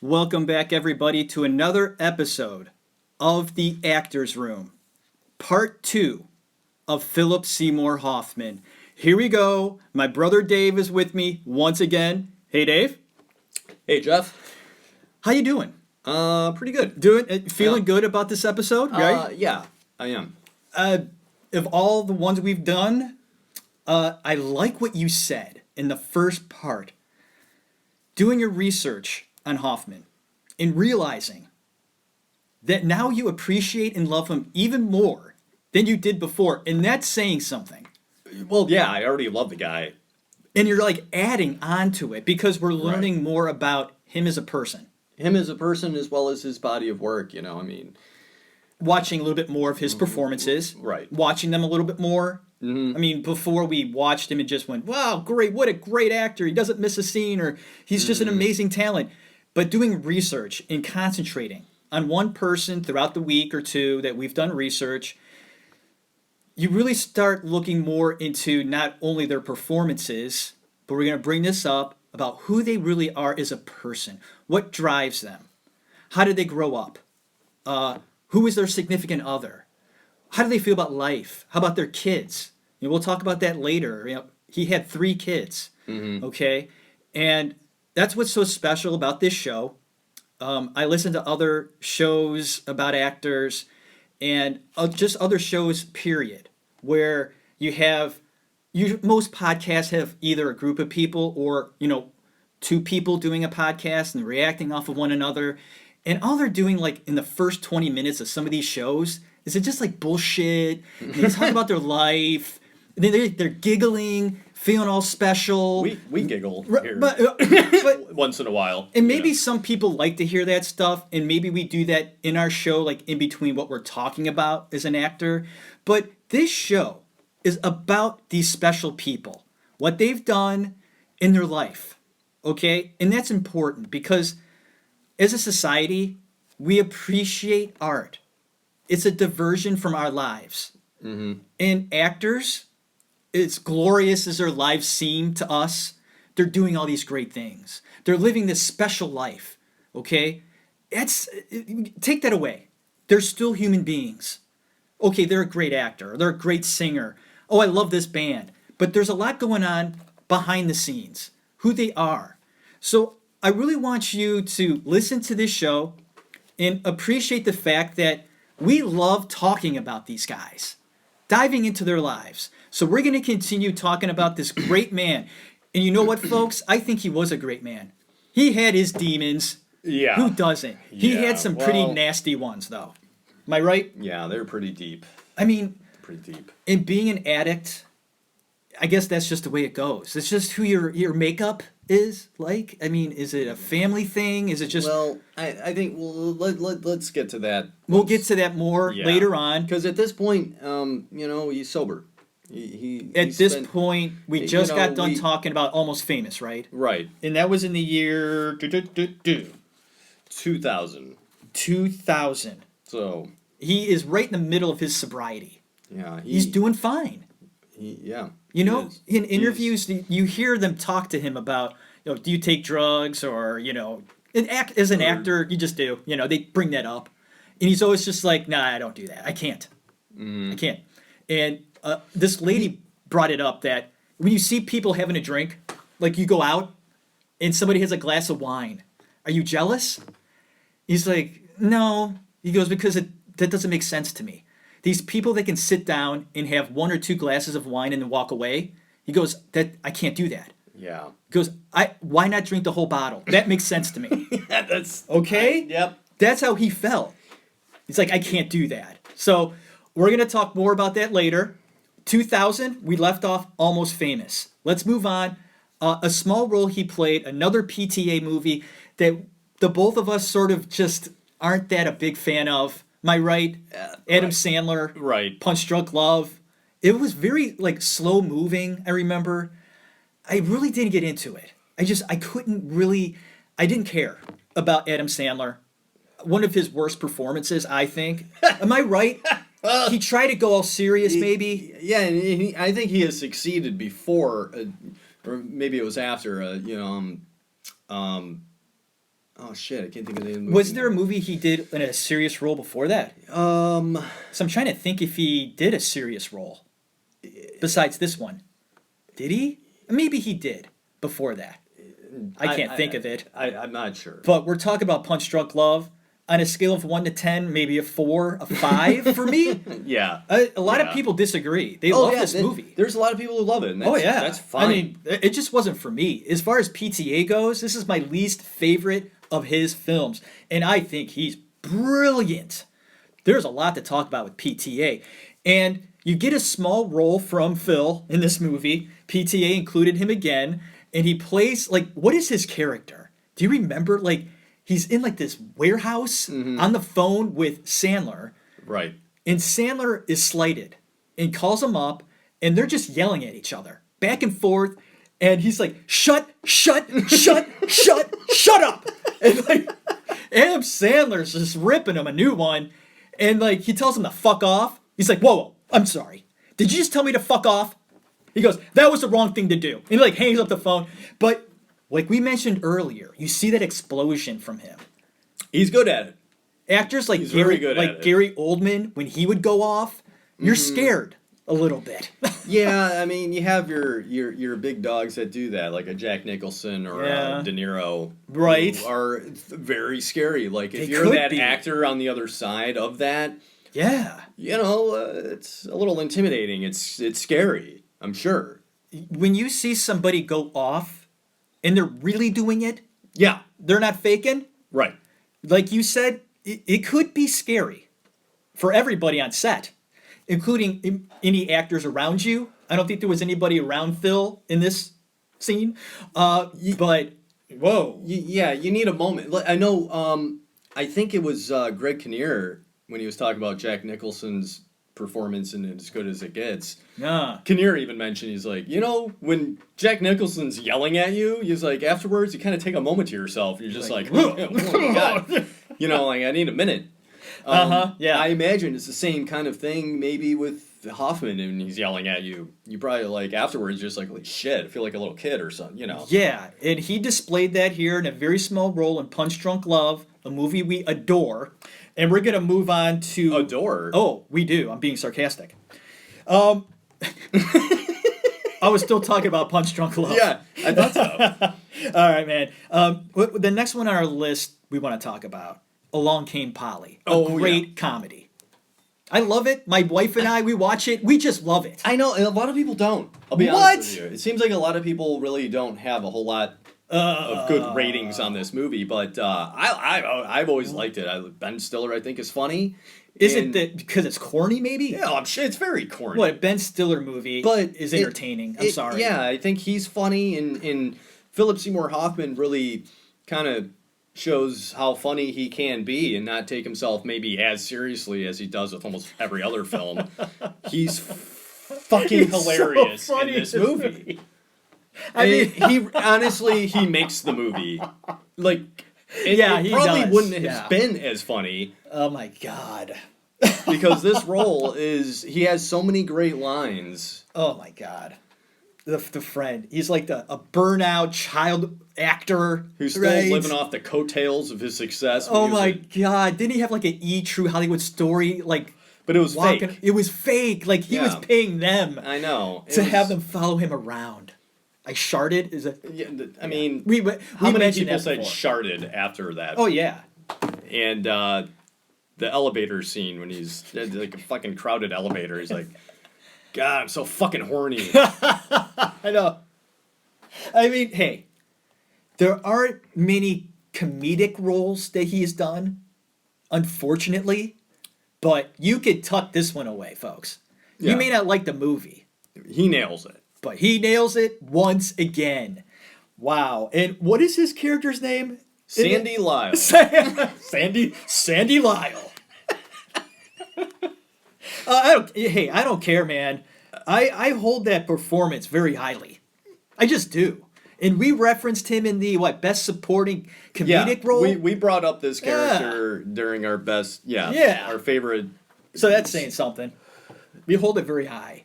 Welcome back, everybody, to another episode of The Actors Room, Part 2 of Philip Seymour Hoffman. Here we go. My brother Dave is with me once again. Hey, Dave. Hey, Jeff. How you doing? Pretty good. Feeling good about this episode, right? Yeah, I am. Of all the ones we've done, I like what you said in the first part. Doing your research on Hoffman and realizing that now you appreciate and love him even more than you did before, and that's saying something. Well, yeah, I already love the guy. And you're like adding on to it because we're learning more about him as a person. Him as a person as well as his body of work, Watching a little bit more of his performances. Right. Watching them a little bit more. Mm-hmm. I mean, before we watched him, it just went, wow, great, what a great actor. He doesn't miss a scene, or he's just an amazing talent. But doing research and concentrating on one person throughout the week or two that we've done research, you really start looking more into not only their performances, but we're going to bring this up about who they really are as a person. What drives them? How did they grow up? Who is their significant other? How do they feel about life? How about their kids? We'll talk about that later. He had 3 kids, okay? And that's what's so special about this show. I listen to other shows about actors and just other shows, period, where most podcasts have either a group of people or, 2 people doing a podcast and reacting off of one another. And all they're doing, like, in the first 20 minutes of some of these shows is it just, like, bullshit. And they talk about their life. They're giggling, feeling all special. We giggle here But once in a while. and maybe some people like to hear that stuff, and maybe we do that in our show, like in between what we're talking about as an actor. But this show is about these special people, what they've done in their life, okay? And that's important because as a society, we appreciate art. It's a diversion from our lives. Mm-hmm. And actors, as glorious as their lives seem to us, they're doing all these great things. They're living this special life, okay? Take that away. They're still human beings. Okay, they're a great actor. They're a great singer. Oh, I love this band. But there's a lot going on behind the scenes, who they are. So I really want you to listen to this show and appreciate the fact that we love talking about these guys, diving into their lives. So we're going to continue talking about this great man. And you know what, folks? I think he was a great man. He had his demons. Yeah. Who doesn't? He Yeah, had some pretty nasty ones, though. Am I right? Yeah, they're pretty deep. I mean, Pretty deep. in being an addict, I guess that's just the way it goes. It's just who your makeup is like. I mean, is it a family thing? Is it just... Well, I think let's get to that. We'll get to that more later on. Because at this point, he's sober. At this point, we just got done talking about Almost Famous, right? Right. And that was in the year 2000. 2000. So he is right in the middle of his sobriety. yeah, He's doing fine. Yeah. In interviews, you hear them talk to him about, do you take drugs or, as an actor, you just do. They bring that up. And he's always just like, nah, I don't do that. I can't. I can't. And this lady brought it up that when you see people having a drink, like you go out and somebody has a glass of wine, are you jealous? He's like, no. He goes, because that doesn't make sense to me. These people that can sit down and have 1 or 2 glasses of wine and then walk away, he goes, I can't do that. Yeah. He goes, why not drink the whole bottle? That makes sense to me. Yeah, that's... Okay? Yep. That's how he felt. He's like, I can't do that. So we're going to talk more about that later. 2000, we left off Almost Famous. Let's move on. A small role he played, another PTA movie that the both of us sort of just aren't that a big fan of. Am I right? Adam Sandler. Right. Punch Drunk Love. It was very, slow moving, I remember. I really didn't get into it. I didn't care about Adam Sandler. One of his worst performances, I think. Am I right? He tried to go all serious, maybe. Yeah, and I think he has succeeded before, or maybe it was after. Oh shit, I can't think of the name of the movie. Was there a movie he did in a serious role before that? So I'm trying to think if he did a serious role besides this one. Did he? Maybe he did before that. I can't think of it. I'm not sure. But we're talking about Punch Drunk Love. On a scale of 1 to 10, maybe a 4, a 5 for me. Yeah. A lot of people disagree. They love this movie. There's a lot of people who love it. And that's, that's fine. I mean, it just wasn't for me. As far as PTA goes, this is my least favorite of his films. And I think he's brilliant. There's a lot to talk about with PTA. And you get a small role from Phil in this movie. PTA included him again. And he plays, like, what is his character? Do you remember, like... He's in like this warehouse on the phone with Sandler. Right. And Sandler is slighted and calls him up and they're just yelling at each other back and forth. And he's like, shut up. And like Adam Sandler's just ripping him a new one. And like he tells him to fuck off. He's like, whoa, I'm sorry. Did you just tell me to fuck off? He goes, that was the wrong thing to do. And he like hangs up the phone. But like we mentioned earlier, you see that explosion from him. He's good at it. Actors like Gary Oldman, when he would go off, you're scared a little bit. Yeah, I mean, you have your big dogs that do that, like a Jack Nicholson or De Niro, right? Who are very scary. Like if you're that actor on the other side of that, yeah, you know, it's a little intimidating. It's scary. I'm sure. When you see somebody go off. And they're really doing it? Yeah. They're not faking? Right. Like you said, it could be scary for everybody on set, including any actors around you. I don't think there was anybody around Phil in this scene. But, whoa. Yeah, you need a moment. I know, I think it was Greg Kinnear when he was talking about Jack Nicholson's performance in As Good as It Gets. Yeah. Kinnear even mentioned, he's like, you know, when Jack Nicholson's yelling at you, he's like, afterwards, you kind of take a moment to yourself. You're just like oh my God. You know, like, I need a minute. Yeah. I imagine it's the same kind of thing maybe with Hoffman and he's yelling at you. You probably, like, afterwards, just like, holy shit, I feel like a little kid or something, you know. Yeah, and he displayed that here in a very small role in Punch Drunk Love, a movie we adore. And we're going to move on to... Adore? Oh, we do. I'm being sarcastic. I was still talking about Punch Drunk Love. Yeah, I thought so. All right, man. The next one on our list we want to talk about, Along Came Polly. A great comedy. I love it. My wife and I, we watch it. We just love it. I know, and a lot of people don't. I'll be honest with you. It seems like a lot of people really don't have a whole lot of good ratings on this movie, but I've always liked it. Ben Stiller, I think, is funny. Is it that because it's corny, maybe? Yeah, I'm sure it's very corny. What, a Ben Stiller movie is entertaining. I'm sorry. Yeah, I think he's funny, and Philip Seymour Hoffman really kind of shows how funny he can be and not take himself maybe as seriously as he does with almost every other film. He's fucking hilarious so in this movie. I mean, he honestly makes the movie. Like, it probably wouldn't have been as funny. Oh my God. Because this role he has so many great lines. Oh my God. The friend. He's like a burnout child actor. Who's still living off the coattails of his success. Oh my God. Didn't he have like an True Hollywood Story? Like, but it was fake. It was fake. Like, he was paying them. I know. To have them follow him around. I sharted. I mean, how many people said sharted after that? Oh, yeah. And the elevator scene when he's like a fucking crowded elevator. He's like, God, I'm so fucking horny. I know. I mean, hey, there aren't many comedic roles that he has done, unfortunately, but you could tuck this one away, folks. Yeah. You may not like the movie. He nails it. But he nails it once again. Wow. And what is his character's name? Sandy Lyle. Sandy Lyle. I don't care, man. I hold that performance very highly. I just do. And we referenced him in the best supporting comedic role. We brought up this character during our our favorite. So that's saying something. We hold it very high.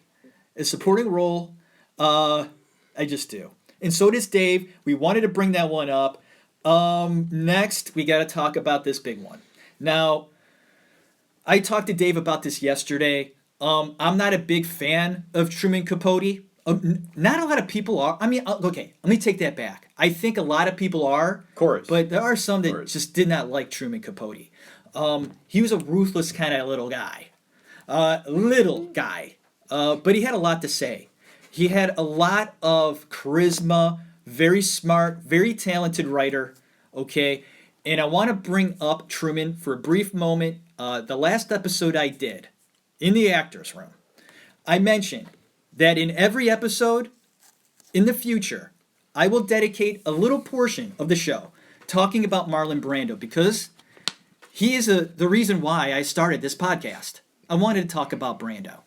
A supporting role, I just do. And so does Dave. We wanted to bring that one up. Next, we got to talk about this big one. Now, I talked to Dave about this yesterday. I'm not a big fan of Truman Capote. Not a lot of people are. I mean, okay, let me take that back. I think a lot of people are. Of course. But there are some that just did not like Truman Capote. He was a ruthless kind of little guy. But he had a lot to say. He had a lot of charisma, very smart, very talented writer, okay? And I want to bring up Truman for a brief moment. The last episode I did, in the actor's room, I mentioned that in every episode, in the future, I will dedicate a little portion of the show talking about Marlon Brando because he is the reason why I started this podcast. I wanted to talk about Brando.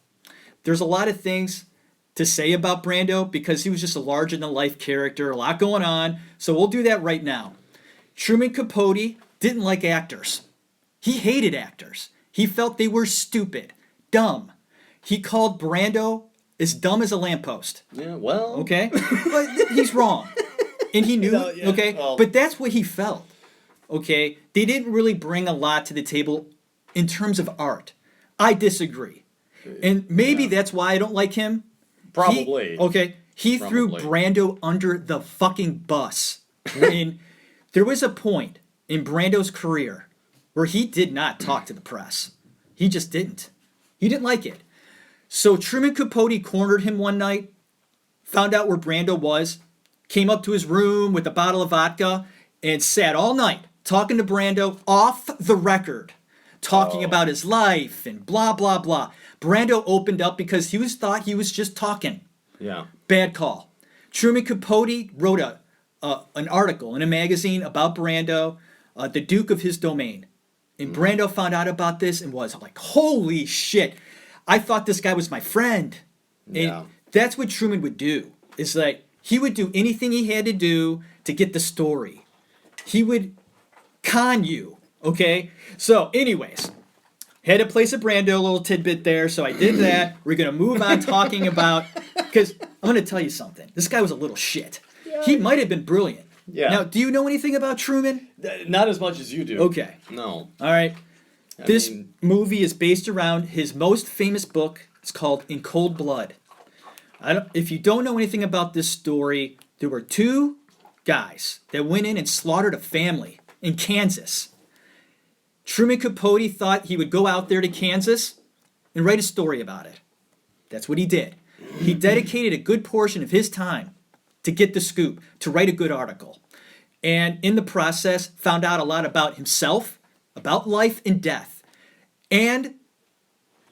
There's a lot of things to say about Brando because he was just a larger-than-life character, a lot going on, so we'll do that right now. Truman Capote didn't like actors. He hated actors. He felt they were stupid, dumb. He called Brando as dumb as a lamppost. Yeah, well... Okay? But he's wrong. And he knew, yeah, okay? well. But that's what he felt, okay? They didn't really bring a lot to the table in terms of art. I disagree. And maybe that's why I don't like him. Probably. He threw Brando under the fucking bus. And there was a point in Brando's career where he did not talk to the press. He just didn't. He didn't like it. So Truman Capote cornered him one night, found out where Brando was, came up to his room with a bottle of vodka, and sat all night talking to Brando off the record, talking about his life and blah, blah, blah. Brando opened up because thought he was just talking. Yeah. Bad call. Truman Capote wrote an article in a magazine about Brando, the Duke of his domain. And Brando found out about this and was like, holy shit, I thought this guy was my friend. Yeah. And that's what Truman would do. It's like he would do anything he had to do to get the story. He would con you, okay? So anyways, had to place a Brando little tidbit there, so I did that. We're going to move on talking about, because I'm going to tell you something. This guy was a little shit. Yeah. He might have been brilliant. Yeah. Now, do you know anything about Truman? Not as much as you do. Okay. No. All right. This movie is based around his most famous book. It's called In Cold Blood. If you don't know anything about this story, there were two guys that went in and slaughtered a family in Kansas. Truman Capote thought he would go out there to Kansas and write a story about it. That's what he did. He dedicated a good portion of his time to get the scoop, to write a good article. And in the process, found out a lot about himself, about life and death. And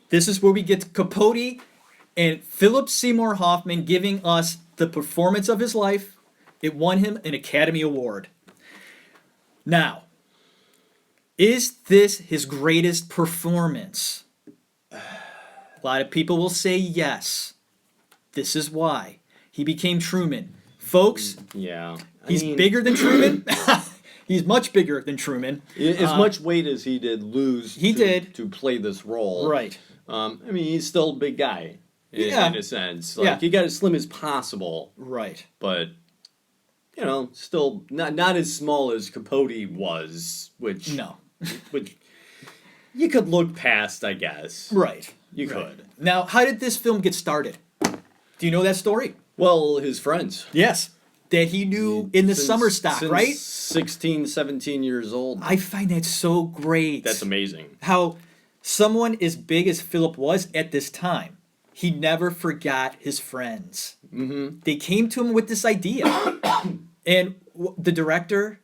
this is where we get to Capote and Philip Seymour Hoffman giving us the performance of his life. It won him an Academy Award. Now, is this his greatest performance? A lot of people will say yes. This is why. He became Truman. Folks, yeah, he's bigger than Truman. He's much bigger than Truman. As much weight as he did lose to play this role. Right. I mean, he's still a big guy in a sense. Like, you got as slim as possible. Right. But, you know, still not as small as Capote was, which you could look past, I guess. Right. You could. Now, how did this film get started? Do you know that story? Well, his friends. Yes. That he knew in the summer stock, right? 16, 17 years old. I find that so great. That's amazing. How someone as big as Philip was at this time, he never forgot his friends. Mm-hmm. They came to him with this idea. And the director,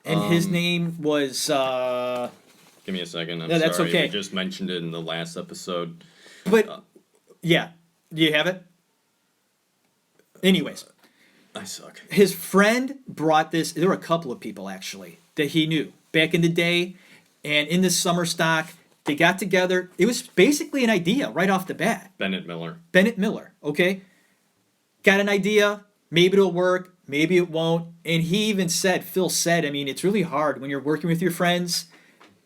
and his name was... Give me a second. I'm sorry. That's okay. I just mentioned it in the last episode. But, yeah. Do you have it? Anyways. I suck. His friend brought this. There were a couple of people, actually, that he knew back in the day. And in this summer stock, they got together. It was basically an idea right off the bat. Bennett Miller, okay? Got an idea. Maybe it'll work. Maybe it won't. And he even said, Phil said, I mean, it's really hard when you're working with your friends.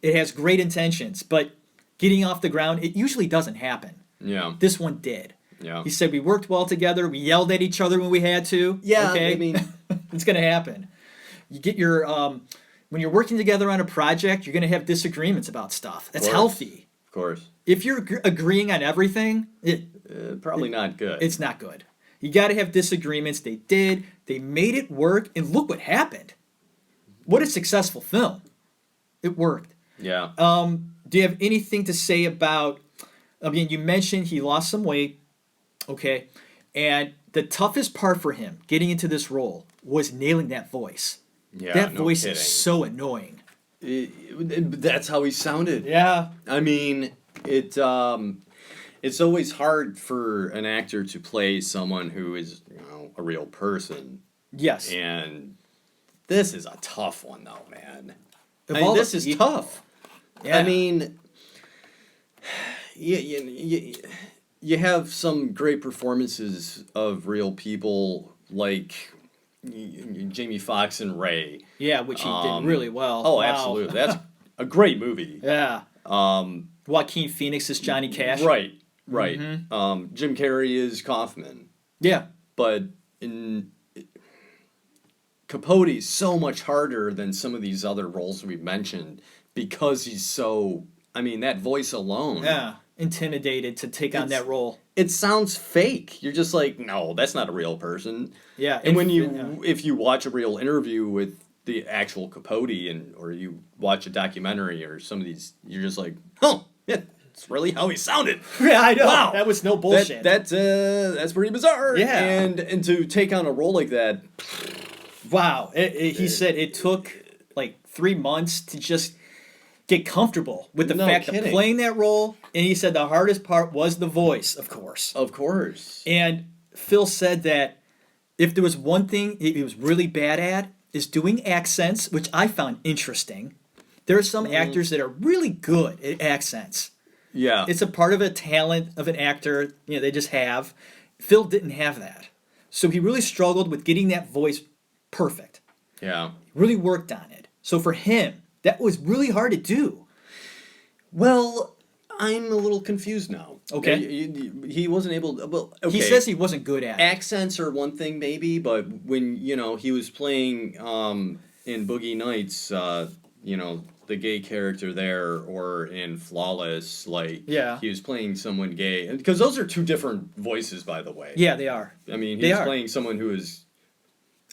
It has great intentions, but getting off the ground, it usually doesn't happen. Yeah. This one did. Yeah. He said we worked well together. We yelled at each other when we had to. Yeah, okay? I mean... it's going to happen. You get your when you're working together on a project, you're going to have disagreements about stuff. That's healthy. Of course. If you're agreeing on everything, Probably not good. it's not good. You got to have disagreements. They did. They made it work, and look what happened. What a successful film. It worked. Yeah. Do you have anything to say about? I mean, you mentioned he lost some weight, okay, and the toughest part for him getting into this role was nailing that voice. Yeah, That no voice kidding. is so annoying. That's how he sounded. Yeah. I mean, it's always hard for an actor to play someone who is, a real person. Yes. And this is a tough one, though, man. Of I mean, all this the is people- tough. Yeah. I mean, you have some great performances of real people like Jamie Foxx and Ray. Yeah, which he did really well. Oh, Wow. absolutely. That's a great movie. Yeah. Joaquin Phoenix is Johnny Cash. Right, right. Mm-hmm. Jim Carrey is Kaufman. Yeah. But in Capote's so much harder than some of these other roles we've mentioned because he's so. I mean, that voice alone. Yeah. Intimidated to take on that role. It sounds fake. You're just like, no, that's not a real person. Yeah. And when if you watch a real interview with the actual Capote or you watch a documentary or some of these, you're just like, oh, yeah, it's really how he sounded. Yeah, I know. Wow. That was no bullshit. That's pretty bizarre. Yeah. And to take on a role like that. Wow. He said it took like 3 months to just get comfortable with the fact of playing that role. And he said the hardest part was the voice, of course. Of course. And Phil said that if there was one thing he was really bad at is doing accents, which I found interesting. There are some actors that are really good at accents. Yeah. It's a part of a talent of an actor, they just have. Phil didn't have that. So he really struggled with getting that voice perfect. Yeah. Really worked on it. So for him, that was really hard to do. Well, I'm a little confused now. Okay. He wasn't able to, well, okay. He says he wasn't good at it. Accents are one thing maybe, but when, he was playing in Boogie Nights, the gay character there, or in Flawless, he was playing someone gay. Because those are two different voices, by the way. Yeah, they are. I mean, he was playing someone who is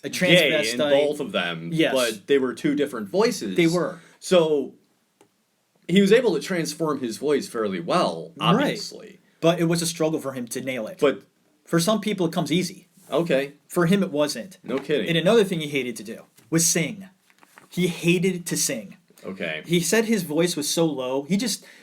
a gay transvestite. in both of them, Yes. but they were two different voices. They were. So he was able to transform his voice fairly well, obviously. Right. But it was a struggle for him to nail it. But for some people, it comes easy. okay, For him, it wasn't. no kidding. And another thing he hated to do was sing. He hated to sing. Okay. He said his voice was so low.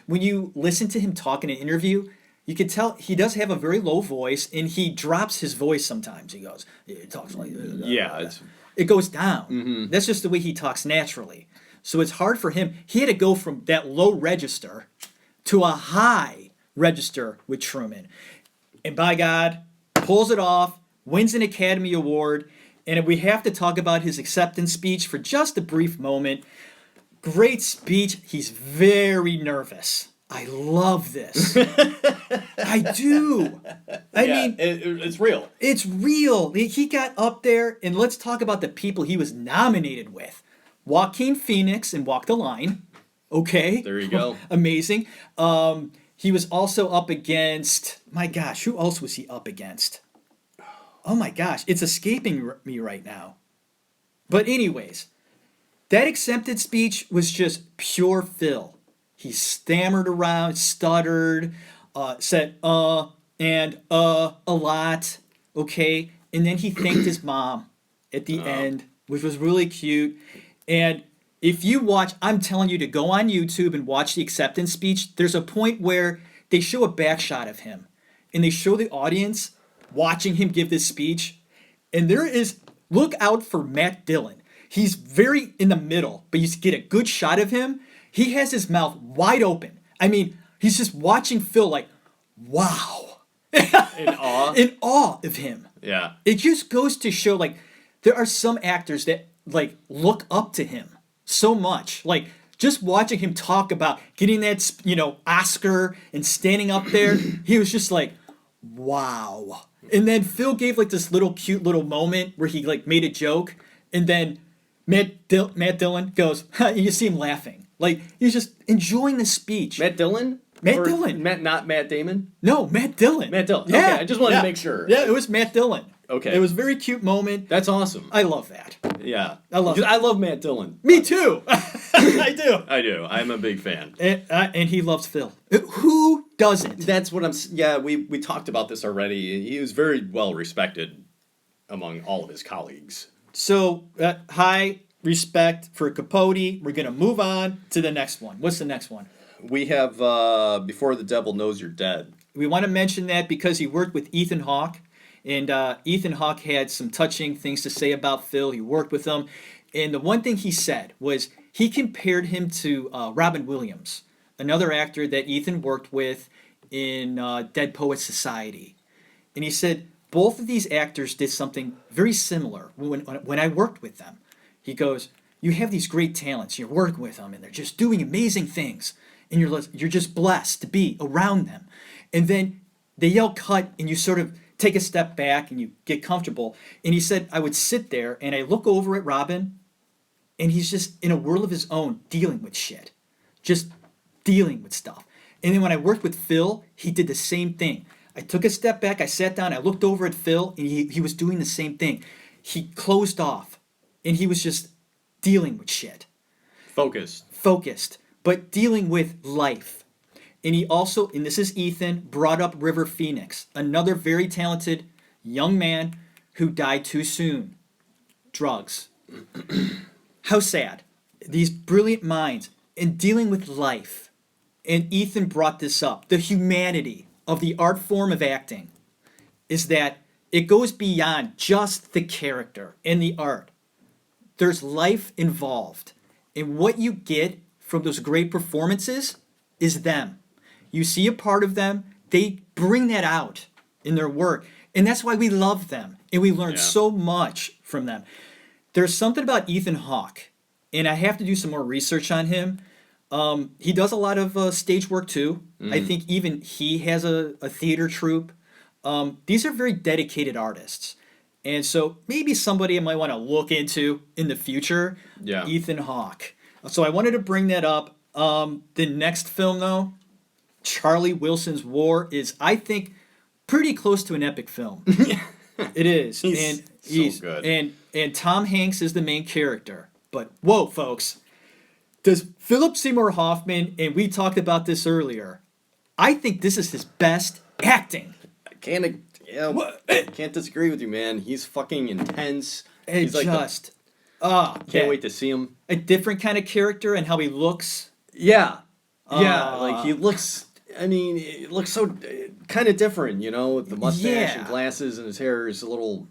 When you listen to him talk in an interview, you can tell he does have a very low voice, and he drops his voice sometimes. He goes, he talks like Yeah. it goes down. That's just the way he talks naturally. So it's hard for him. He had to go from that low register to a high register with Truman. And by God, pulls it off, wins an Academy Award, and we have to talk about his acceptance speech for just a brief moment. Great speech. He's very nervous. I love this. I do. I mean, it's real. it's real. He got up there, and let's talk about the people he was nominated with. Joaquin Phoenix in Walk the Line. Okay. There you go. Amazing. He was also up against, my gosh, who else was he up against? Oh my gosh, it's escaping me right now. But anyways, that acceptance speech was just pure Phil. He stammered around, stuttered, said and a lot, okay? And then he thanked his mom at the end, which was really cute. And if you watch, I'm telling you to go on YouTube and watch the acceptance speech. There's a point where they show a back shot of him, and they show the audience watching him give this speech. And look out for Matt Dillon. He's very in the middle, but you get a good shot of him. He has his mouth wide open. I mean, he's just watching Phil like, wow. In awe? In awe of him. Yeah. It just goes to show, there are some actors that, look up to him so much. Just watching him talk about getting that, Oscar and standing up there, he was just like, wow. And then Phil gave, this little cute little moment where he, made a joke, and then Matt Dillon goes, you see him laughing. Like, he's just enjoying the speech. Matt Dillon? Matt Dillon. Not Matt Damon? No, Matt Dillon. Matt Dillon. Yeah. Okay, I just wanted to make sure. Yeah, it was Matt Dillon. Okay. It was a very cute moment. That's awesome. I love that. Yeah. I love I love Matt Dillon. Me too. I do. I do. I'm a big fan. And he loves Phil. Who doesn't? That's what I'm... Yeah, we talked about this already. He was very well respected among all of his colleagues. So, high respect for Capote. We're going to move on to the next one. What's the next one? We have Before the Devil Knows You're Dead. We want to mention that because he worked with Ethan Hawke. And Ethan Hawke had some touching things to say about Phil. He worked with him. And the one thing he said was he compared him to Robin Williams, another actor that Ethan worked with in Dead Poets Society. And he said both of these actors did something very similar when I worked with them. He goes, you have these great talents. You're working with them, and they're just doing amazing things. And you're just blessed to be around them. And then they yell cut, and you sort of take a step back and you get comfortable. And he said, I would sit there and I look over at Robin and he's just in a world of his own dealing with shit. Just dealing with stuff. And then when I worked with Phil, he did the same thing. I took a step back, I sat down, I looked over at Phil and he was doing the same thing. He closed off and he was just dealing with shit. Focused, but dealing with life. And he also, and this is Ethan, brought up River Phoenix, another very talented young man who died too soon. Drugs. How sad. These brilliant minds in dealing with life. And Ethan brought this up. The humanity of the art form of acting is that it goes beyond just the character and the art. There's life involved. And what you get from those great performances is them. You see a part of them, they bring that out in their work. And that's why we love them. And we learn so much from them. There's something about Ethan Hawke, and I have to do some more research on him. He does a lot of stage work too. I think even he has a theater troupe. These are very dedicated artists. And so maybe somebody I might want to look into in the future, Ethan Hawke. So I wanted to bring that up. The next film, though, Charlie Wilson's War, is, I think, pretty close to an epic film. It is. He's so good. And Tom Hanks is the main character. But, whoa, folks. Does Philip Seymour Hoffman, and we talked about this earlier, I think this is his best acting. I can't disagree with you, man. He's fucking intense. He's can't wait to see him. A different kind of character and how he looks. Yeah. Like he looks, it looks so kind of different, with the mustache and glasses, and his hair is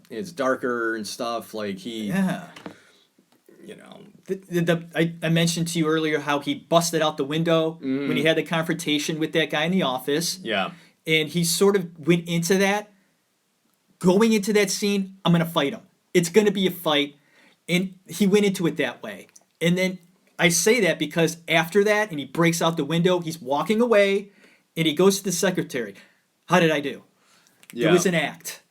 it's darker and stuff. Like he, I mentioned to you earlier how he busted out the window when he had the confrontation with that guy in the office. Yeah. And he sort of went into that, going into that scene, I'm going to fight him. It's going to be a fight. And he went into it that way. And then I say that because after that, and he breaks out the window, he's walking away, and he goes to the secretary. How did I do? Yeah. It was an act.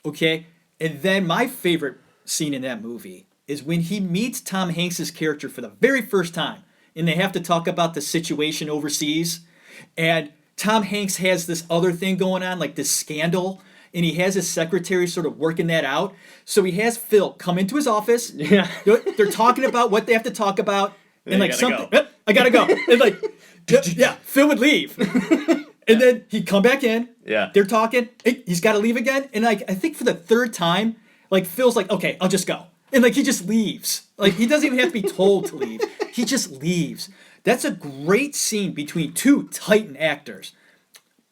Okay? And then my favorite scene in that movie is when he meets Tom Hanks' character for the very first time, and they have to talk about the situation overseas, and Tom Hanks has this other thing going on, like this scandal, and he has his secretary sort of working that out. So he has Phil come into his office. Yeah. They're talking about what they have to talk about. And like something, go. I gotta go. And like, Phil would leave. And then he'd come back in. Yeah. They're talking. He's got to leave again. And like, I think for the third time, like Phil's like, okay, I'll just go. And like, he just leaves. Like, he doesn't even have to be told to leave. He just leaves. That's a great scene between two Titan actors.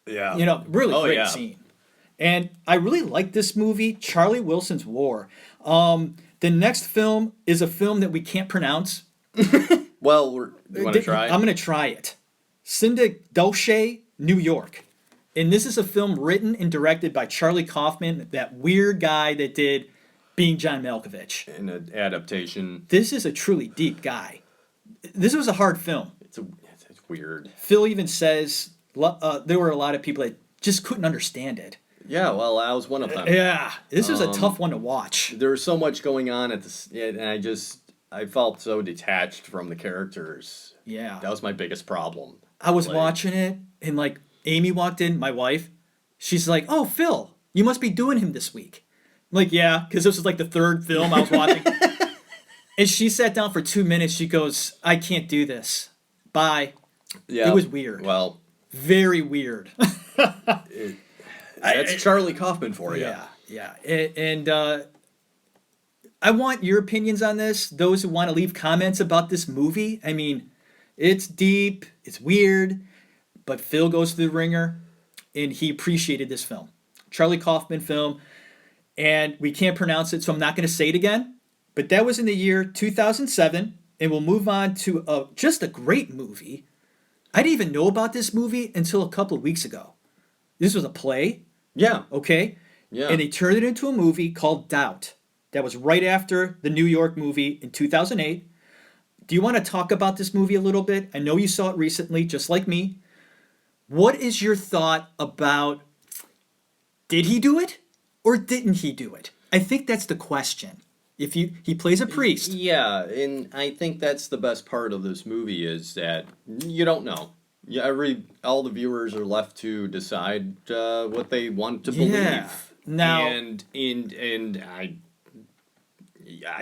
Yeah. Really great scene. And I really like this movie, Charlie Wilson's War. The next film is a film that we can't pronounce. Well, you want to try? I'm going to try it. Synecdoche, New York. And this is a film written and directed by Charlie Kaufman, that weird guy that did Being John Malkovich. An adaptation. This is a truly deep guy. This was a hard film. It's weird. Phil even says there were a lot of people that just couldn't understand it. Yeah, well, I was one of them. Yeah, this was a tough one to watch. There was so much going on at this, and I felt so detached from the characters. Yeah. That was my biggest problem. I was Like, watching it, and like Amy walked in, my wife. She's like, "Oh, Phil, you must be doing him this week." I'm like, "Yeah," because this was like the third film I was watching. And she sat down for 2 minutes. She goes, "I can't do this. Bye." yeah, It was weird. Well, Very weird. that's Charlie Kaufman for you. Yeah. And I want your opinions on this. Those who want to leave comments about this movie. I mean, it's deep, it's weird, but Phil goes to the ringer, and he appreciated this film. Charlie Kaufman film, and we can't pronounce it, so I'm not going to say it again. But that was in the year 2007, and we'll move on to just a great movie. I didn't even know about this movie until a couple of weeks ago. This was a play, Yeah. okay? Yeah. And they turned it into a movie called Doubt. That was right after the New York movie in 2008. Do you want to talk about this movie a little bit? I know you saw it recently, just like me. What is your thought about, did he do it or didn't he do it? I think that's the question. He plays a priest. Yeah, and I think that's the best part of this movie is that you don't know. Yeah, all the viewers are left to decide what they want to believe. Yeah. Now, and I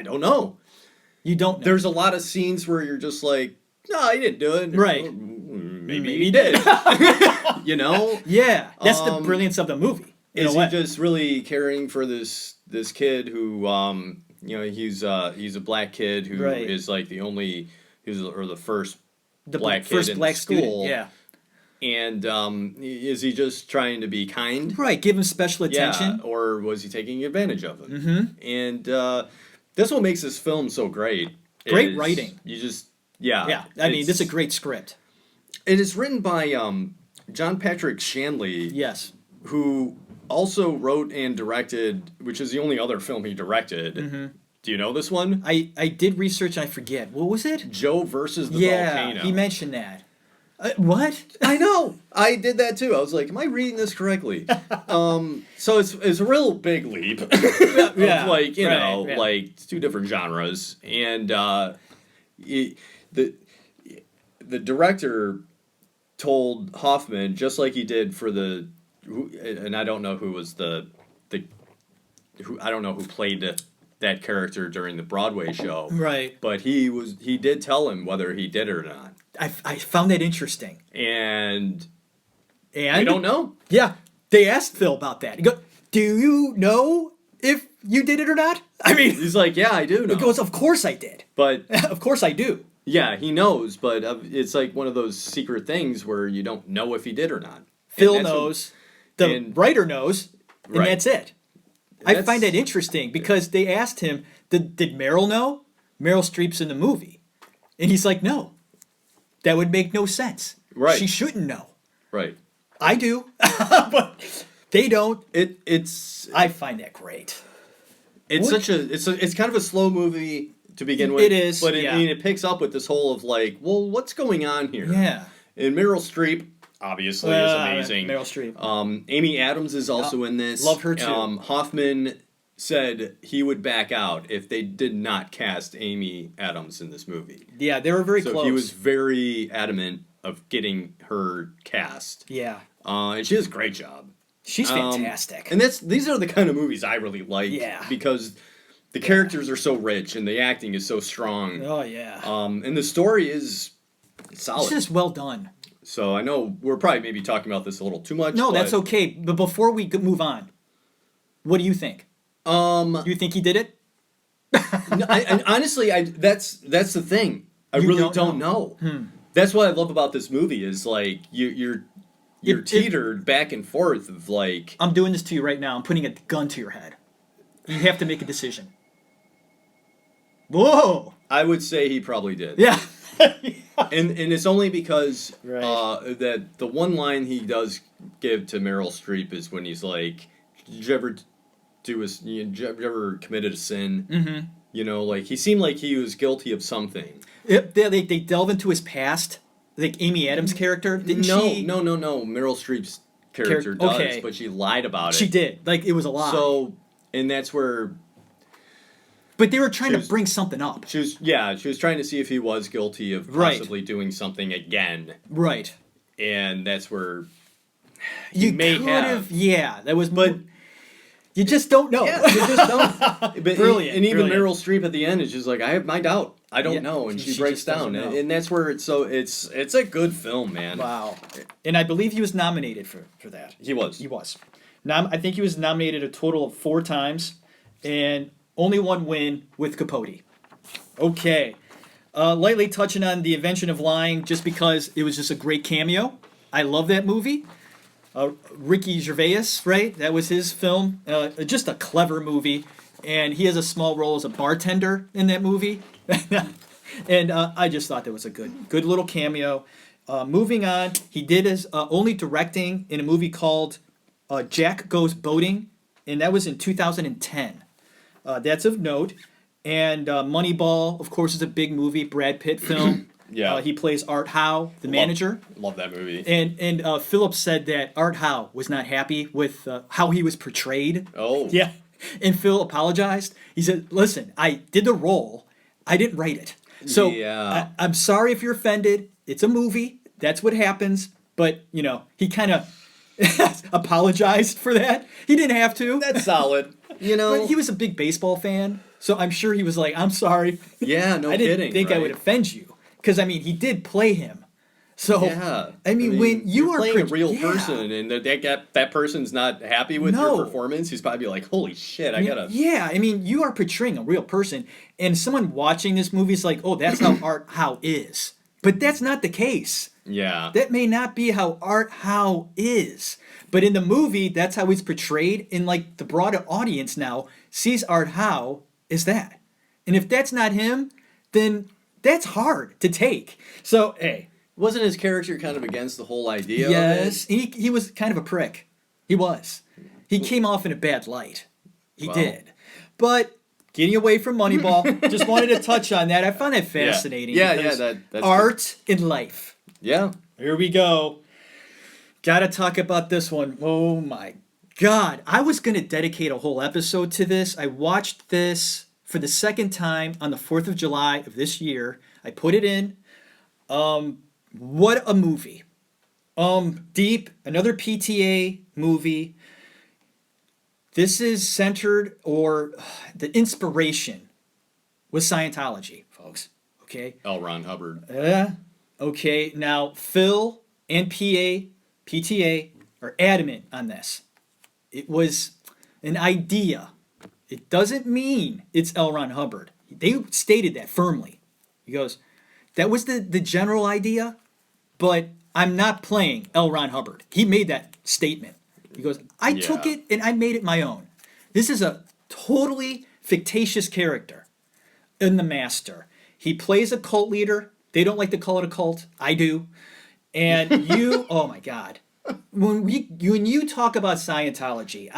don't know. you don't know. There's a lot of scenes where you're just like, no, he didn't do it. Right. Maybe he did. You know? Yeah, that's the brilliance of the movie. Is he just really caring for this kid who he's a black kid who Right. is like the first the black first kid in black school. student? Yeah. And is he just trying to be kind? Right, give him special attention. Yeah, or was he taking advantage of him? Mm-hmm. And that's what makes this film so great. Great is writing. You just yeah. I mean, this is a great script. It is written by John Patrick Shanley, Yes. who also wrote and directed, which is the only other film he directed. Mm-hmm. Do you know this one? I did research and I forget. What was it? Joe versus the Yeah, volcano. he mentioned that. What? I know. I did that too. I was like, am I reading this correctly? So it's a real big leap. Yeah, Of like, you know, yeah. like two different genres. And the director told Hoffman, just like he did for and I don't know who was I don't know who played that character during the Broadway show. Right. But he did tell him whether he did or not. I found that interesting. And And I don't know. Yeah, they asked Phil about that. He goes, "Do you know if you did it or not?" I mean, He's like, yeah, I do know. he goes, "Of course I did. But Of course I do." yeah, he knows. But it's like one of those secret things where you don't know if he did or not. Phil And that's knows, the and- writer knows, and Right. that's it. I That's- find that interesting because they asked him, did Meryl know? Meryl Streep's in the movie. And he's like, no. That would make no sense. Right. She shouldn't know. Right. I do. But they don't. It's I find that great. it's What- it's kind of a slow movie to begin with. It is, but yeah. it picks up with this whole of like, well, what's going on here? Yeah. And Meryl Streep obviously is amazing. Meryl Streep. Amy Adams is also in this. Love her too. Hoffman said he would back out if they did not cast Amy Adams in this movie. Yeah, they were very So close. he was very adamant of getting her cast. Yeah. And she does a great job. She's fantastic. And these are the kind of movies I really like. Yeah. Because the characters are so rich and the acting is so strong. Oh, yeah. And the story is solid. It's just well done. So I know we're probably maybe talking about this a little too much. No, but, that's okay. But before we move on, what do you think? You think he did it? No, honestly, that's the thing. I You really don't don't know. That's what I love about this movie is like you're teetered back and forth of like I'm doing this to you right now. I'm putting a gun to your head. You have to make a decision. Whoa. I would say he probably did. Yeah. And it's only because Right. that the one line he does give to Meryl Streep is when he's like, "Did you ever committed a sin?" Mm-hmm. You know, like he seemed like he was guilty of something. They delve into his past. Like Amy Adams' character, didn't she? No. Meryl Streep's character does, okay. but she lied about it. She did. Like it was a lie. So, and that's where But they were trying She to was- bring something up. She was trying to see if he was guilty of Right. possibly doing something again, Right. and that's where You may could have. Yeah, that was. But You just don't know. yeah, you just don't. But, Brilliant, and even brilliant. Meryl Streep at the end is just like, I have my doubt. I don't Yeah, know, and she she breaks just doesn't down, know. and that's where it's a good film, man. Wow. And I believe he was nominated for that. He was. He was. I think he was nominated a total of 4 times, and only one win with Capote. Okay. Lightly touching on The Invention of Lying, just because it was just a great cameo. I love that movie. Ricky Gervais, right? That was his film. Just a clever movie. And he has a small role as a bartender in that movie. And I just thought that was a good little cameo. Moving on, he did his only directing in a movie called Jack Goes Boating, and that was in 2010. That's of note. And Moneyball, of course, is a big movie, Brad Pitt film. Yeah. He plays Art Howe, the manager. Love that movie. And Phillips said that Art Howe was not happy with how he was portrayed. Oh. Yeah. And Phil apologized. He said, listen, I did the role. I didn't write it. So Yeah. I'm sorry if you're offended. It's a movie. That's what happens. But, he kind of apologized for that. He didn't have to. That's solid. But he was a big baseball fan. So I'm sure he was like, I'm sorry. Yeah, no I didn't kidding. think I would offend you. Because, he did play him. So, Yeah. when you you're are playing a real yeah. person and that person's not happy with No. your performance, he's probably like, holy shit, I gotta. Yeah, you are portraying a real person, and someone watching this movie is like, oh, that's how Art Howe is. But that's not the case. Yeah. That may not be how Art Howe is. But in the movie, that's how he's portrayed, and like the broader audience now sees Art Howe as that. And if that's not him, then that's hard to take. So, hey. Wasn't his character kind of against the whole idea Yes, of it? he was kind of a prick. He was. He came off in a bad light. He Wow. did. But getting away from Moneyball, just wanted to touch on that. I found that fascinating. Yeah, because that's art in life. Yeah. Here we go. Gotta talk about this one. Oh my God. I was going to dedicate a whole episode to this. I watched this for the second time on the 4th of July of this year. I put it in. What a movie. Deep, another PTA movie. This is centered, or the inspiration was Scientology, folks. Okay? L. Ron Hubbard. Okay, now Phil and PTA are adamant on this. It was an idea. It doesn't mean it's L. Ron Hubbard. They stated that firmly. He goes, that was the general idea, but I'm not playing L. Ron Hubbard. He made that statement. He goes, I took it and I made it my own. This is a totally fictitious character in The Master. He plays a cult leader. They don't like to call it a cult. I do. And oh my God. When you talk about Scientology,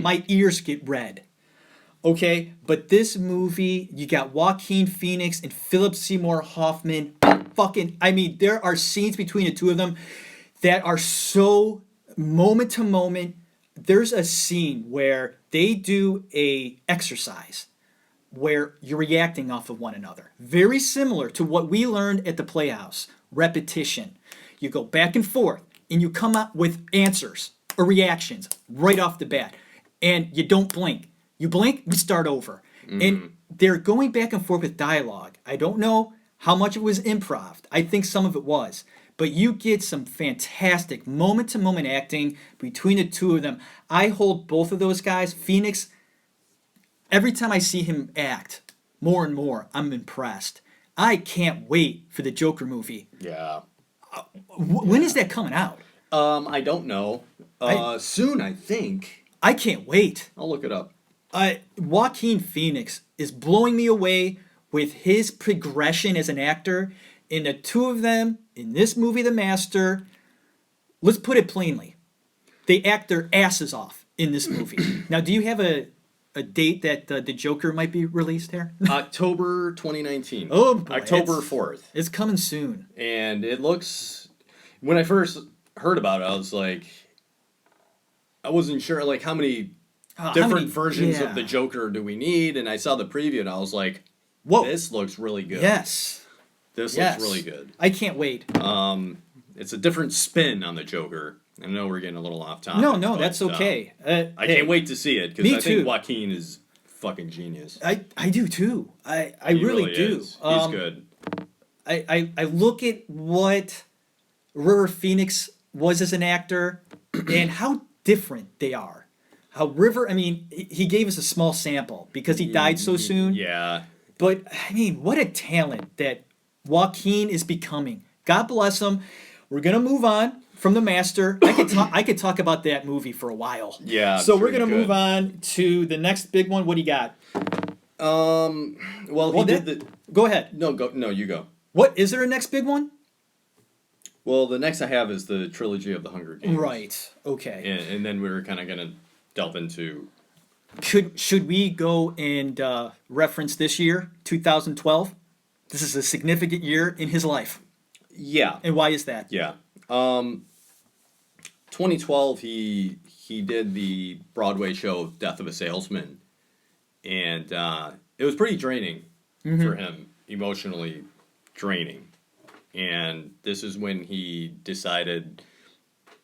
my ears get red. Okay, but this movie, you got Joaquin Phoenix and Philip Seymour Hoffman. There are scenes between the two of them that are so moment to moment. There's a scene where they do a exercise where you're reacting off of one another. Very similar to what we learned at the Playhouse. Repetition. You go back and forth, and you come up with answers or reactions right off the bat. And you don't blink. You blink, we start over. And they're going back and forth with dialogue. I don't know how much it was improv. I think some of it was. But you get some fantastic moment-to-moment acting between the two of them. I hold both of those guys. Phoenix, every time I see him act, more and more, I'm impressed. I can't wait for the Joker movie. Yeah. When is that coming out? I don't know. Soon, I think. I can't wait. I'll look it up. Joaquin Phoenix is blowing me away with his progression as an actor. And the two of them in this movie, The Master, let's put it plainly, they act their asses off in this movie. Now, do you have a date that the Joker might be released here? October 2019. Oh, boy, October 4th. It's coming soon. And it looks, when I first heard about it, I was like, I wasn't sure like how many How different many- versions yeah. of the Joker do we need? And I saw the preview and I was like, Whoa. this looks really good. Yes. This Yes. looks really good. I can't wait. It's a different spin on the Joker. I know we're getting a little off topic. No, but, that's okay. I can't wait to see it because me I too. think Joaquin is fucking genius. I do too. I He really do. is. He's good. I look at what River Phoenix was as an actor and how different they are. How River, I mean, he gave us a small sample because he died so soon. Yeah. But I mean, what a talent that Joaquin is becoming. God bless him. We're gonna move on from The Master. I could talk about that movie for a while. Yeah. So I'm we're sure gonna you move could. on to the next big one. What do you got? Well, he Well, did the. Go ahead. No, go. No, you go. What is there a next big one? Well, the next I have is the trilogy of the Hunger Games. Right. Okay. And then we were kind of gonna delve into. Should we go and reference this year, 2012? This is a significant year in his life. Yeah. And why is that? Yeah. 2012, he did the Broadway show Death of a Salesman, and it was pretty draining for him, emotionally draining. And this is when he decided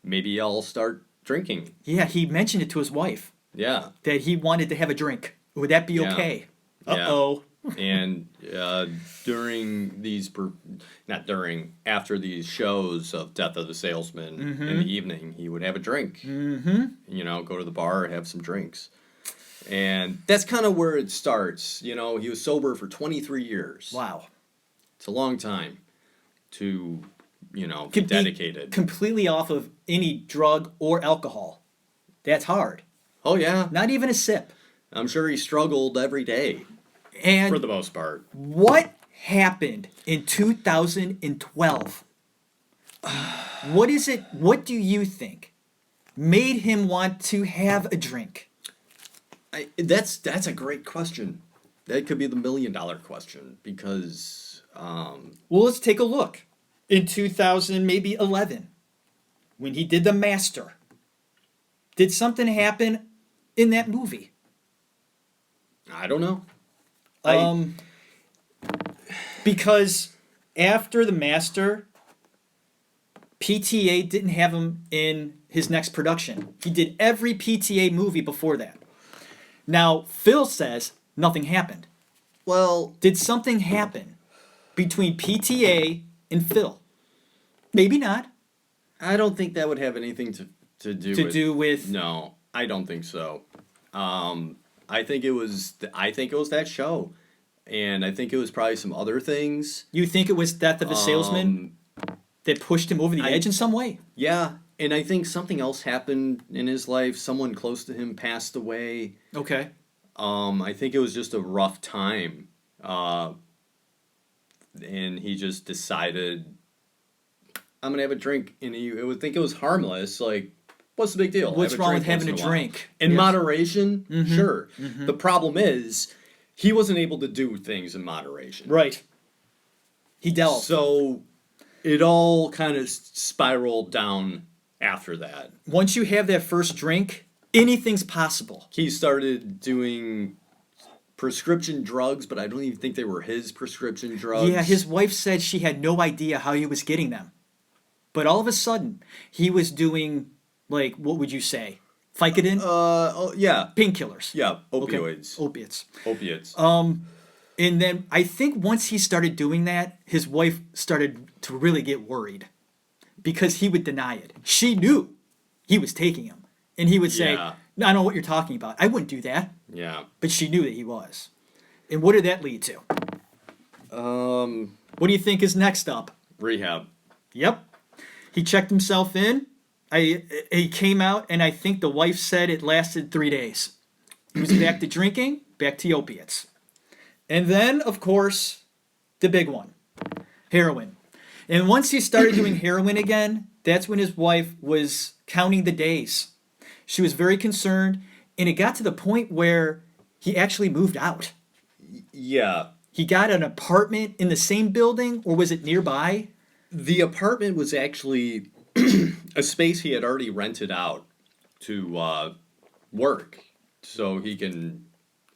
maybe I'll start drinking. Yeah, he mentioned it to his wife Yeah. that he wanted to have a drink. Would that be Yeah. okay? Yeah. Uh-oh. And during these, after these shows of Death of the Salesman in the evening, he would have a drink. Mm-hmm. You know, go to the bar, have some drinks. And that's kind of where it starts. You know, he was sober for 23 years. Wow. It's a long time to, you know, be Could be dedicated. completely off of any drug or alcohol. That's hard. Oh, yeah. Not even a sip. I'm sure he struggled every day And for the most part. what happened in 2012? What is it? What do you think made him want to have a drink? That's a great question. That could be the $1 million question because Well, let's take a look. In 2000, maybe 11, when he did The Master, did something happen in that movie? I don't know. Because after The Master, PTA didn't have him in his next production. He did every PTA movie before that. Now, Phil says nothing happened. Well, Did something happen between PTA and Phil? Maybe not. I don't think that would have anything to do with. No, I don't think so. I think it was that show, and I think it was probably some other things. You think it was Death of a Salesman that pushed him over the edge in some way? Yeah, and I think something else happened in his life. Someone close to him passed away. Okay. I think it was just a rough time, and he just decided, I'm gonna have a drink, and he would think it was harmless. Like, what's the big deal? What's Have a wrong drink with having once a in while. drink? In Yes. moderation, sure. The problem is he wasn't able to do things in moderation. Right. He delved. So it all kind of spiraled down after that. Once you have that first drink, anything's possible. He started doing prescription drugs, but I don't even think they were his prescription drugs. Yeah, his wife said she had no idea how he was getting them. But all of a sudden, he was doing, like, what would you say? Vicodin? Yeah. Painkillers. Yeah, Okay. opioids. Opiates. Opiates. And then I think once he started doing that, his wife started to really get worried because he would deny it. She knew he was taking them. And he would say, Yeah. "No, I know what you're talking about. I wouldn't do that." Yeah. But she knew that he was. And what did that lead to? What do you think is next up? Rehab. Yep. He checked himself in. He came out, and I think the wife said it lasted 3 days. He was back to drinking, back to opiates. And then, of course, the big one, heroin. And once he started doing heroin again, that's when his wife was counting the days. She was very concerned, and it got to the point where he actually moved out. Yeah. He got an apartment in the same building, or was it nearby? The apartment was actually a space he had already rented out to work. so he can,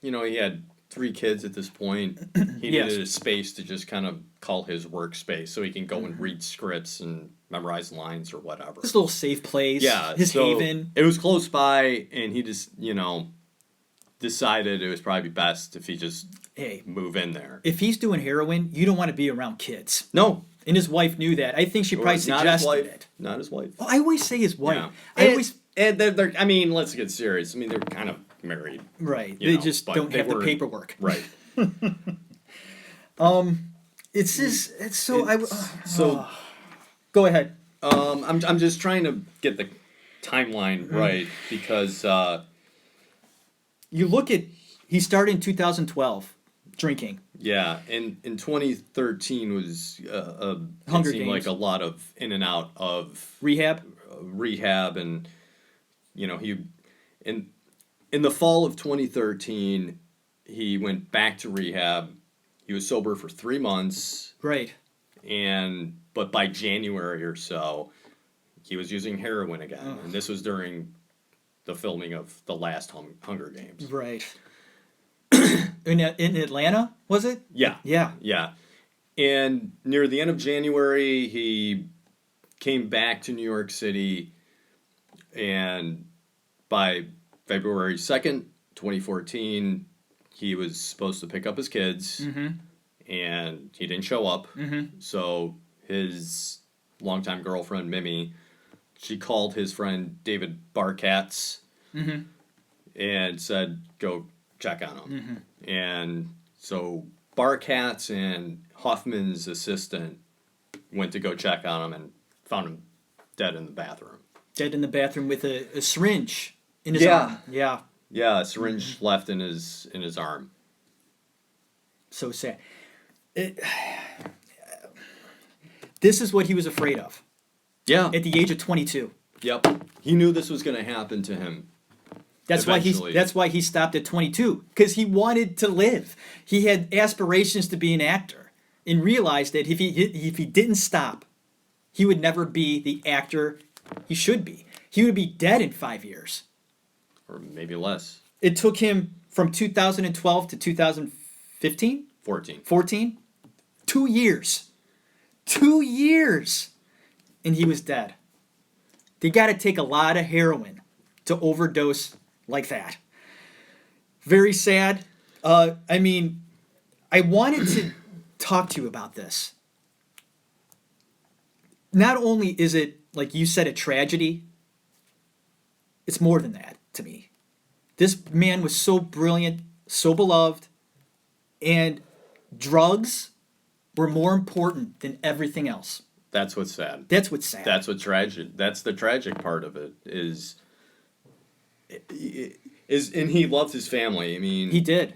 he had 3 kids at this point. He Yes. needed a space to just kind of call his workspace so he can go and read scripts and memorize lines or whatever. His little safe place. Yeah, His so haven. It was close by, and he just, decided it was probably best if he just Hey, move in there. if he's doing heroin, you don't want to be around kids. No, And his wife knew that. I think she probably not his suggested wife. it. Not his wife. Oh, I always say his wife. Yeah. I always And they're, I mean, let's get serious. I mean, they're kind of married. right. you They know, just but don't they have the were- paperwork. Right. It's just it's so I So, go ahead. I'm just trying to get the timeline right because You look at he started in 2012 drinking. yeah, in 2013 was Hunger it seemed Games. like a lot of in and out of Rehab. rehab, and he in the fall of 2013 he went back to rehab. He was sober for 3 months, Right. but by January or so he was using heroin again, and this was during the filming of the last Hunger Games. Right. in Atlanta, was it? Yeah. Yeah. Yeah. And near the end of January, he came back to New York City, and by February 2nd, 2014, he was supposed to pick up his kids, and he didn't show up. So his longtime girlfriend, Mimi, she called his friend David Barkatz and said, go check on him. And so Barkatz and Hoffman's assistant went to go check on him and found him dead in the bathroom. Dead in the bathroom with a syringe in his Yeah. arm. Yeah. Yeah, a syringe left in his arm. So sad. This is what he was afraid of Yeah. at the age of 22. Yep. He knew this was going to happen to him. That's Eventually. why he stopped at 22, because he wanted to live. He had aspirations to be an actor and realized that if he didn't stop, he would never be the actor he should be. He would be dead in 5 years. Or maybe less. It took him from 2012 to 2015, 14. 14, 2 years. 2 years. And he was dead. They got to take a lot of heroin to overdose like that. Very sad. I mean, I wanted to talk to you about this. Not only is it, like you said, a tragedy, it's more than that to me. This man was so brilliant, so beloved, and drugs were more important than everything else. That's what's sad. That's what's sad. That's what's tragic. That's the tragic part of it is and he loved his family. I mean, He did.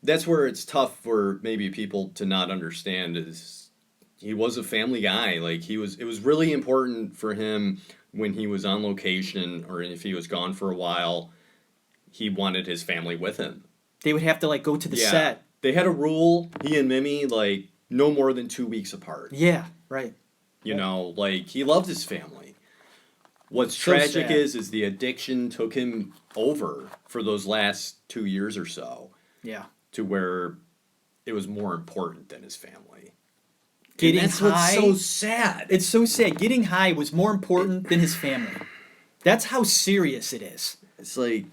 That's where it's tough for maybe people to not understand is he was a family guy. Like it was really important for him when he was on location or if he was gone for a while, he wanted his family with him. They would have to like go to the set. They had a rule, he and Mimi, like no more than 2 weeks apart. Yeah, right. Like he loved his family. What's So tragic sad. is the addiction took him over for those last 2 years or so Yeah. to where it was more important than his family. Getting and that's high. what's so sad. It's so sad. Getting high was more important than his family. That's how serious it is. It's like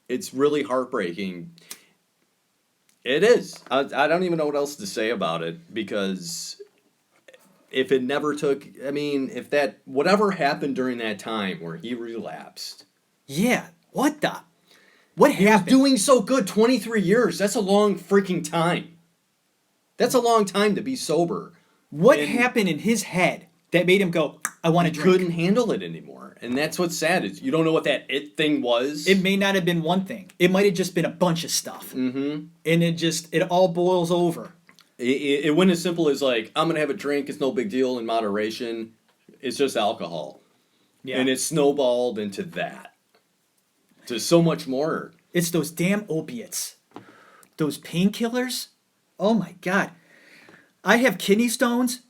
it's really heartbreaking. It is. I don't even know what else to say about it because if it never took, I mean, if that whatever happened during that time where he relapsed. Yeah. What He was happened? doing so good, 23 years. That's a long freaking time. That's a long time to be sober. What And happened in his head that made him go, I want to he drink? couldn't handle it anymore. And that's what's sad is you don't know what that it thing was. It may not have been one thing. It might have just been a bunch of stuff. Mm-hmm. And it all boils over. It went as simple as like, I'm going to have a drink. It's no big deal in moderation. It's just alcohol. Yeah. And it snowballed into that. To so much more. It's those damn opiates. Those painkillers. Oh my God. I have kidney stones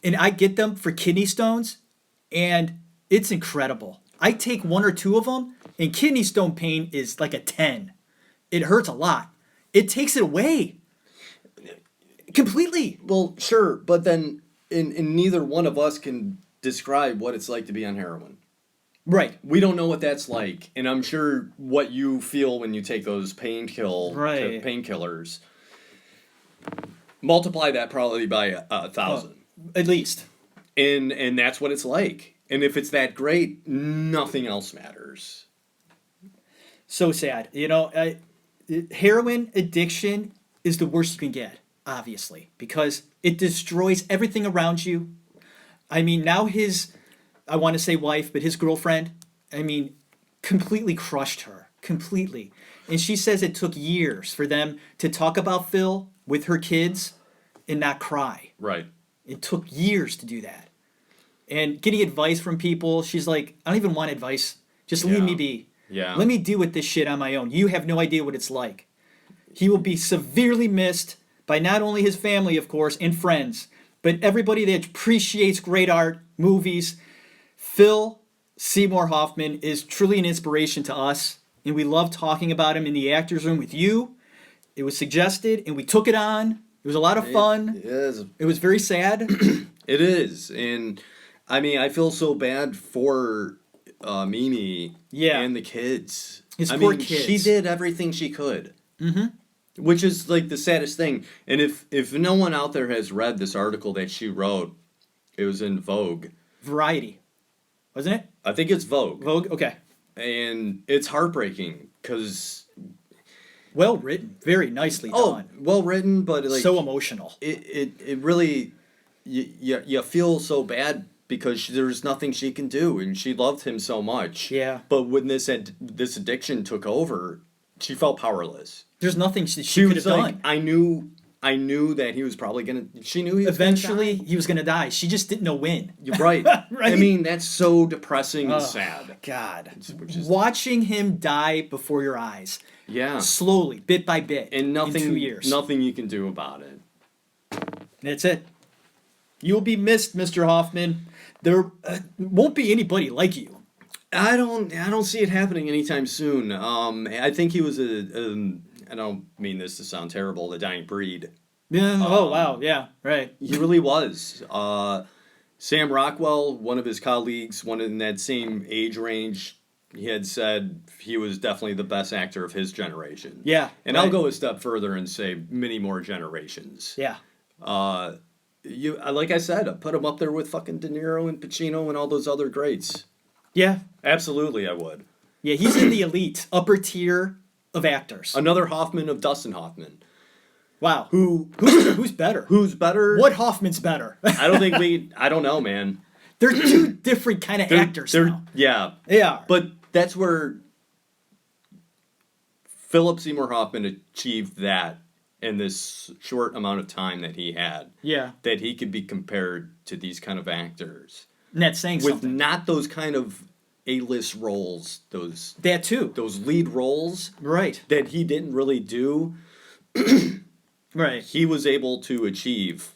and I get them for kidney stones and it's incredible. I take 1 or 2 of them, and kidney stone pain is like a 10. It hurts a lot. It takes it away completely. Well, sure, but then in neither one of us can describe what it's like to be on heroin. Right. We don't know what that's like, and I'm sure what you feel when you take those painkillers. Multiply that probably by 1,000, At least. and that's what it's like. And if it's that great, nothing else matters. So sad. Heroin addiction is the worst you can get, obviously, because it destroys everything around you. I mean, now I want to say wife, but his girlfriend, completely crushed her. Completely. And she says it took years for them to talk about Phil with her kids and not cry. Right. It took years to do that. And getting advice from people, she's like, I don't even want advice. Just leave me be. Yeah. Let me deal with this shit on my own. You have no idea what it's like. He will be severely missed by not only his family, of course, and friends, but everybody that appreciates great art, movies. Phil Seymour Hoffman is truly an inspiration to us, and we love talking about him in the actors room with you. It was suggested, and we took it on. It was a lot of fun. It is. It was very sad. It is, and I feel so bad for Mimi and the kids. His poor kids. She did everything she could. Mm-hmm. Which is like the saddest thing. And if no one out there has read this article that she wrote, it was in Vogue. Variety. Wasn't it? I think it's Vogue. Vogue? Okay. And it's heartbreaking because... Well written. Very nicely done. Well written, but like... So emotional. It really... You feel so bad because there's nothing she can do, and she loved him so much. Yeah. But when this addiction took over, she felt powerless. There's nothing she could have done. I knew that he was probably gonna. She knew he was eventually he was gonna die. She just didn't know when. You're right. Right? That's so depressing and sad. God, watching him die before your eyes. Yeah. Slowly, bit by bit, and nothing. In 2 years. Nothing you can do about it. That's it. You will be missed, Mr. Hoffman. There won't be anybody like you. I don't see it happening anytime soon. I think he was I don't mean this to sound terrible, the dying breed. Yeah. Oh wow. Yeah. Right. He really was. Sam Rockwell, one of his colleagues, one in that same age range, he had said he was definitely the best actor of his generation. Yeah. And I'll go a step further and say many more generations. Yeah. Like I said, I put him up there with fucking De Niro and Pacino and all those other greats. Yeah. Absolutely, I would. Yeah, he's in the elite, upper tier of actors. Another Hoffman of Dustin Hoffman. Wow. Who's better? Who's better? What Hoffman's better? I don't know, man. They're two different kind of actors now. Yeah. They are. But that's where Philip Seymour Hoffman achieved that in this short amount of time that he had. Yeah. That he could be compared to these kind of actors. And that's saying with something. Not those kind of A-list roles, that too. Those lead roles. Right. That he didn't really do. Right. He was able to achieve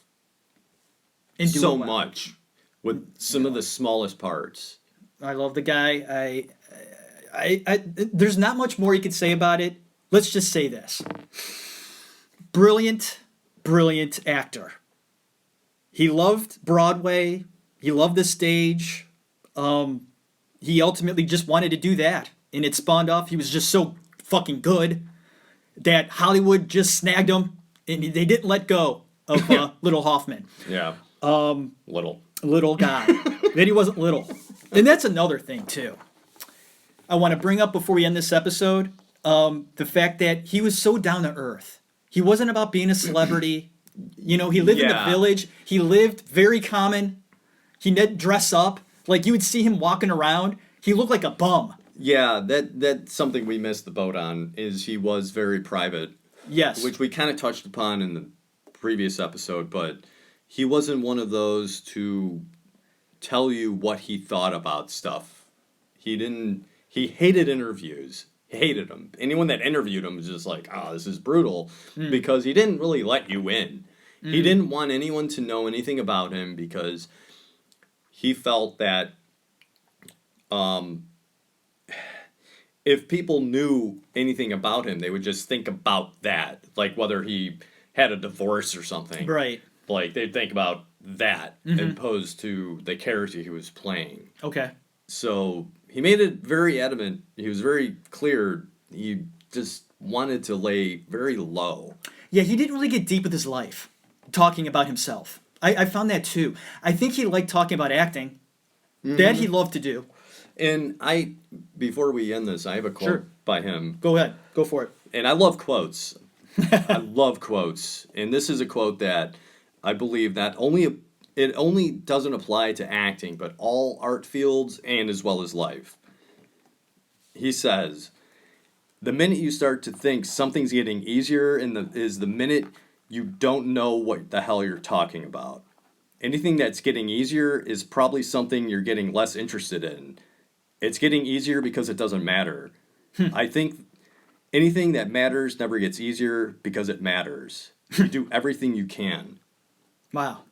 and do so much with some of the smallest parts. I love the guy. I there's not much more you could say about it. Let's just say this. Brilliant actor. He loved Broadway. He loved the stage. He ultimately just wanted to do that. And it spawned off. He was just so fucking good that Hollywood just snagged him. And they didn't let go of little Hoffman. Yeah. Little guy. That he wasn't little. And that's another thing, too. I want to bring up before we end this episode the fact that he was so down to earth. He wasn't about being a celebrity. He lived in the village. He lived very common. He didn't dress up. Like, you would see him walking around. He looked like a bum. Yeah, that's something we missed the boat on, is he was very private. Yes. Which we kind of touched upon in the previous episode, but he wasn't one of those to tell you what he thought about stuff. He hated interviews. He hated them. Anyone that interviewed him was just like, oh, this is brutal, because he didn't really let you in. He didn't want anyone to know anything about him because he felt that if people knew anything about him, they would just think about that, like whether he had a divorce or something. Right. Like they'd think about that opposed to the character he was playing. Okay. So he made it very adamant. He was very clear. He just wanted to lay very low. Yeah, he didn't really get deep with his life, talking about himself. I found that too. I think he liked talking about acting. That he loved to do. And before we end this, I have a quote by him. Go ahead. Go for it. And I love quotes. I love quotes. And this is a quote that I believe that it only doesn't apply to acting, but all art fields and as well as life. He says, "The minute you start to think something's getting easier is the minute you don't know what the hell you're talking about. Anything that's getting easier is probably something you're getting less interested in. It's getting easier because it doesn't matter. I think anything that matters never gets easier because it matters. You do everything you can." Wow.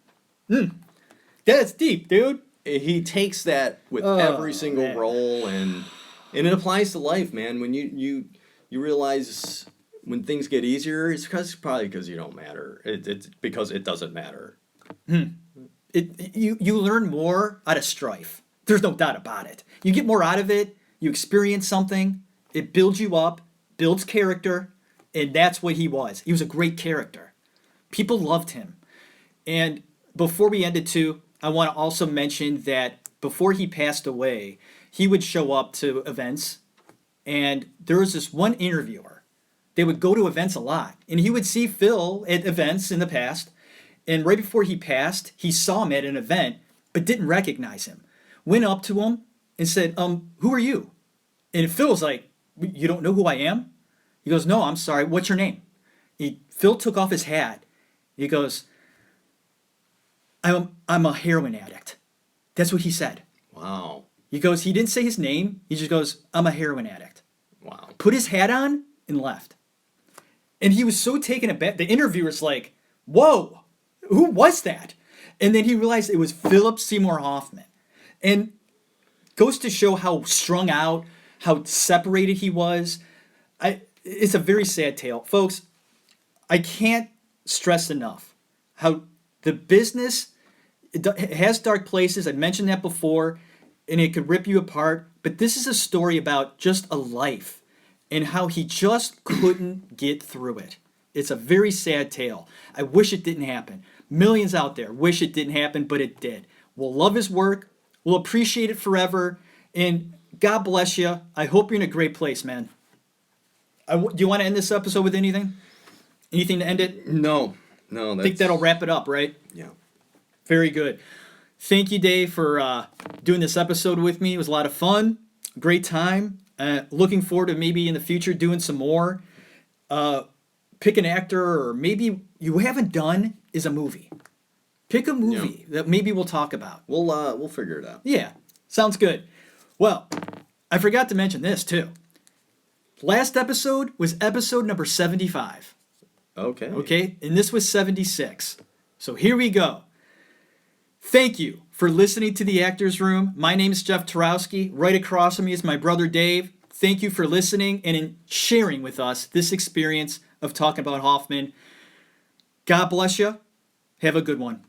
That's deep, dude. He takes that with every single role, and it applies to life, man. When you realize when things get easier, it's probably because you don't matter. It's because it doesn't matter. You learn more out of strife. There's no doubt about it. You get more out of it. You experience something. It builds you up, builds character, and that's what he was. He was a great character. People loved him. And before we end it too, I want to also mention that before he passed away, he would show up to events, and there was this one interviewer. They would go to events a lot, and he would see Phil at events in the past, and right before he passed, he saw him at an event, but didn't recognize him. Went up to him and said, "Who are you?" And Phil was like, "You don't know who I am?" He goes, "No, I'm sorry. What's your name?" Phil took off his hat. He goes, I'm a heroin addict." That's what he said. Wow. He goes, he didn't say his name. He just goes, "I'm a heroin addict." Wow. Put his hat on and left. And he was so taken aback. The interviewer's like, "Whoa, who was that?" And then he realized it was Philip Seymour Hoffman. And goes to show how strung out, how separated he was. It's a very sad tale. Folks, I can't stress enough how the business it has dark places. I mentioned that before, and it could rip you apart. But this is a story about just a life and how he just couldn't get through it. It's a very sad tale. I wish it didn't happen. Millions out there wish it didn't happen, but it did. We'll love his work. We'll appreciate it forever. And God bless you. I hope you're in a great place, man. Do you want to end this episode with anything? Anything to end it? No. I think that'll wrap it up, right? Yeah. Very good. Thank you, Dave, for doing this episode with me. It was a lot of fun. Great time. Looking forward to maybe in the future doing some more. Pick an actor, or maybe you haven't done is a movie. Pick a movie that maybe we'll talk about. We'll figure it out. Yeah, sounds good. Well, I forgot to mention this too. Last episode was episode number 75. Okay, and this was 76. So here we go. Thank you for listening to The Actors Room. My name is Jeff Tarowski. Right across from me is my brother Dave. Thank you for listening and in sharing with us this experience of talking about Hoffman. God bless you. Have a good one.